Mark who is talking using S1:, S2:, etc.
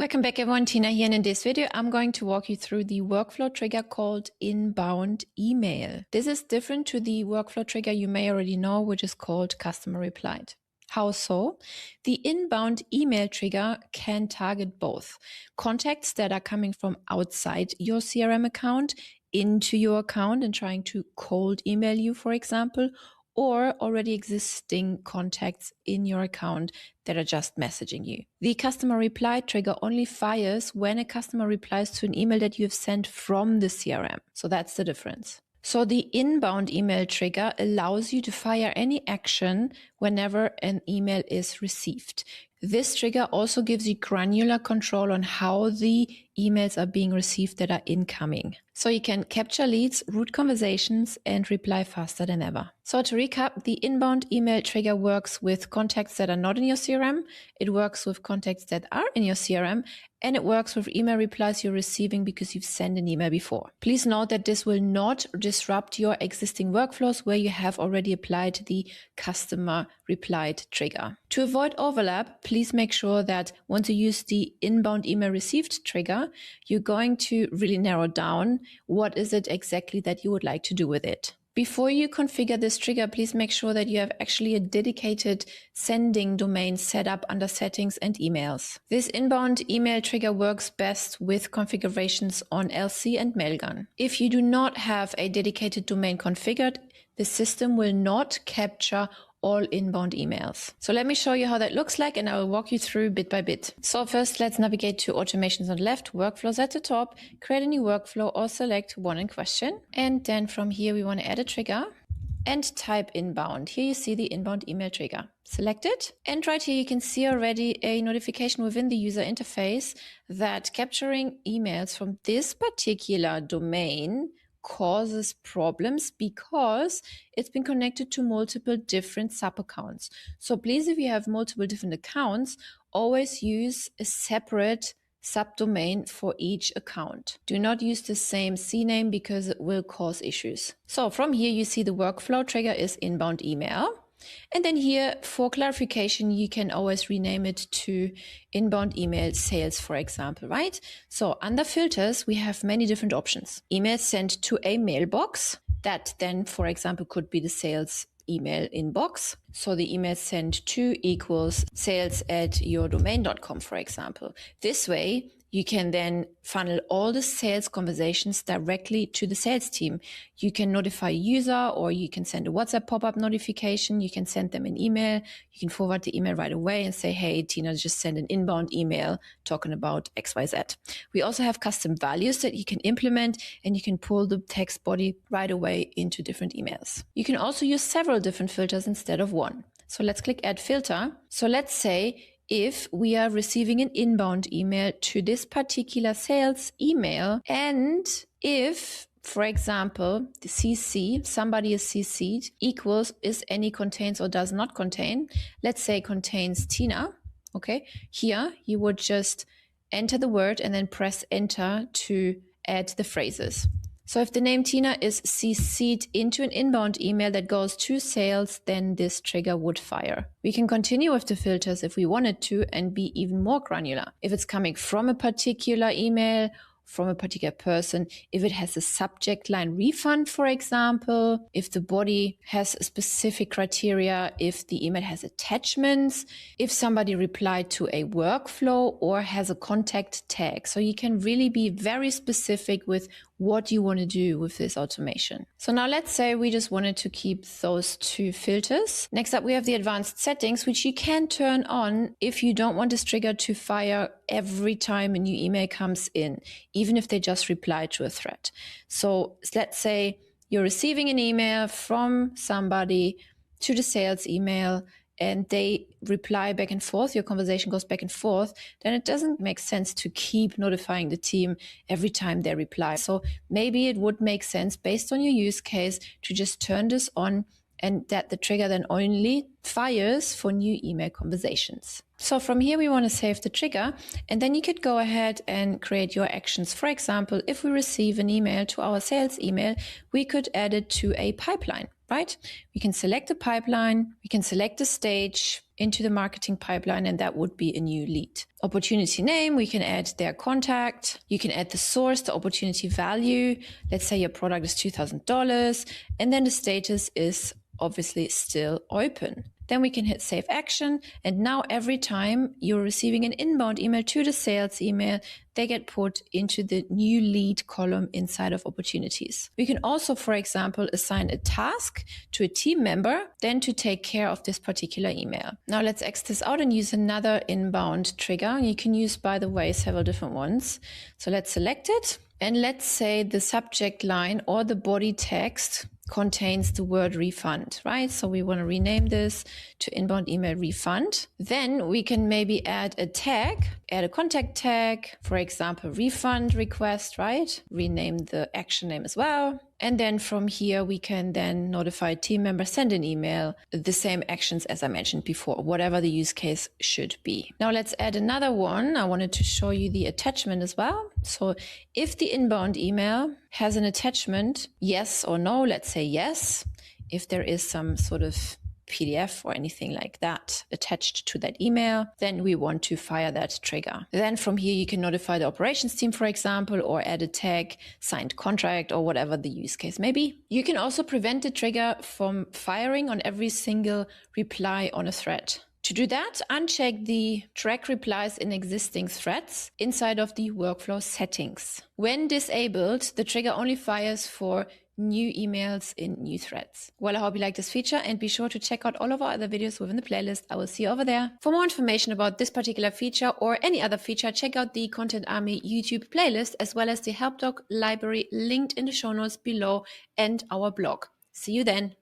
S1: Welcome back everyone, Tina here, and in this video I'm going to walk you through the workflow trigger called inbound email. This is different to the workflow trigger you may already know, which is called customer replied. How so? The inbound email trigger can target both contacts that are coming from outside your CRM account into your account and trying to cold email you, for example, or already existing contacts in your account that are just messaging you. The customer reply trigger only fires when a customer replies to an email that you have sent from the CRM. So that's the difference. So the inbound email trigger allows you to fire any action whenever an email is received. This trigger also gives you granular control on how the emails are being received that are incoming. So you can capture leads, route conversations, and reply faster than ever. So to recap, the inbound email trigger works with contacts that are not in your CRM. It works with contacts that are in your CRM, and it works with email replies you're receiving because you've sent an email before. Please note that this will not disrupt your existing workflows where you have already applied the customer replied trigger. To avoid overlap, please make sure that once you use the inbound email received trigger, you're going to really narrow down what is it exactly that you would like to do with it. Before you configure this trigger, please make sure that you have actually a dedicated sending domain set up under settings and emails. This inbound email trigger works best with configurations on LC and Mailgun. If you do not have a dedicated domain configured, the system will not capture all inbound emails. So let me show you how that looks like, and I will walk you through bit by bit. So first, let's navigate to automations on the left, workflows at the top, create a new workflow or select one in question. And then from here, we want to add a trigger and type inbound. Here you see the inbound email trigger. Select it. And right here, you can see already a notification within the user interface that capturing emails from this particular domain causes problems because it's been connected to multiple different sub-accounts. So please, if you have multiple different accounts, always use a separate subdomain for each account. Do not use the same CNAME because it will cause issues. So from here, you see the workflow trigger is inbound email. And then here, for clarification, you can always rename it to inbound email sales, for example, right? So under filters, we have many different options. Email sent to a mailbox. That then, for example, could be the sales email inbox. So the email sent to equals sales@yourdomain.com, for example. This way, you can then funnel all the sales conversations directly to the sales team. You can notify a user, or you can send a WhatsApp pop-up notification. You can send them an email. You can forward the email right away and say, hey, Tina just sent an inbound email talking about XYZ. We also have custom values that you can implement, and you can pull the text body right away into different emails. You can also use several different filters instead of one. So let's click add filter. So let's say if we are receiving an inbound email to this particular sales email, and if, for example, the CC, somebody is CC'd, equals is any contains or does not contain, let's say contains Tina, okay? Here, you would just enter the word and then press enter to add the phrases. So if the name Tina is CC'd into an inbound email that goes to sales, then this trigger would fire. We can continue with the filters if we wanted to and be even more granular. If it's coming from a particular email, from a particular person, if it has a subject line refund, for example, if the body has specific criteria, if the email has attachments, if somebody replied to a workflow or has a contact tag. So you can really be very specific with what you want to do with this automation. So now let's say we just wanted to keep those two filters. Next up, we have the advanced settings, which you can turn on if you don't want this trigger to fire every time a new email comes in, even if they just reply to a thread. So let's say you're receiving an email from somebody to the sales email, and they reply back and forth, your conversation goes back and forth, then it doesn't make sense to keep notifying the team every time they reply. So maybe it would make sense, based on your use case, to just turn this on, and that the trigger then only fires for new email conversations. So from here, we want to save the trigger, and then you could go ahead and create your actions. For example, if we receive an email to our sales email, we could add it to a pipeline, right? We can select a pipeline, we can select a stage. into the marketing pipeline, and that would be a new lead. Opportunity name, we can add their contact. You can add the source, the opportunity value. Let's say your product is $2,000, and then the status is obviously still open. Then we can hit save action. And now every time you're receiving an inbound email to the sales email, they get put into the new lead column inside of opportunities. We can also, for example, assign a task to a team member then to take care of this particular email. Now let's X this out and use another inbound trigger. You can use, by the way, several different ones. So let's select it. And let's say the subject line or the body text contains the word refund, right? So we want to rename this to inbound email refund. Then we can maybe add a tag, add a contact tag, for example, refund request, right? Rename the action name as well. And then from here, we can then notify a team member, send an email, the same actions as I mentioned before, whatever the use case should be. Now let's add another one. I wanted to show you the attachment as well. So if the inbound email has an attachment, yes or no, let's say yes. If there is some sort of PDF or anything like that attached to that email, then we want to fire that trigger. Then from here, you can notify the operations team, for example, or add a tag, signed contract, or whatever the use case may be. You can also prevent the trigger from firing on every single reply on a thread. To do that, uncheck the track replies in existing threads inside of the workflow settings. When disabled, the trigger only fires for new emails in new threads. Well, I hope you like this feature, and be sure to check out all of our other videos within the playlist. I will see you over there. For more information about this particular feature or any other feature, check out the Content Army YouTube playlist, as well as the help doc library linked in the show notes below and our blog. See you then.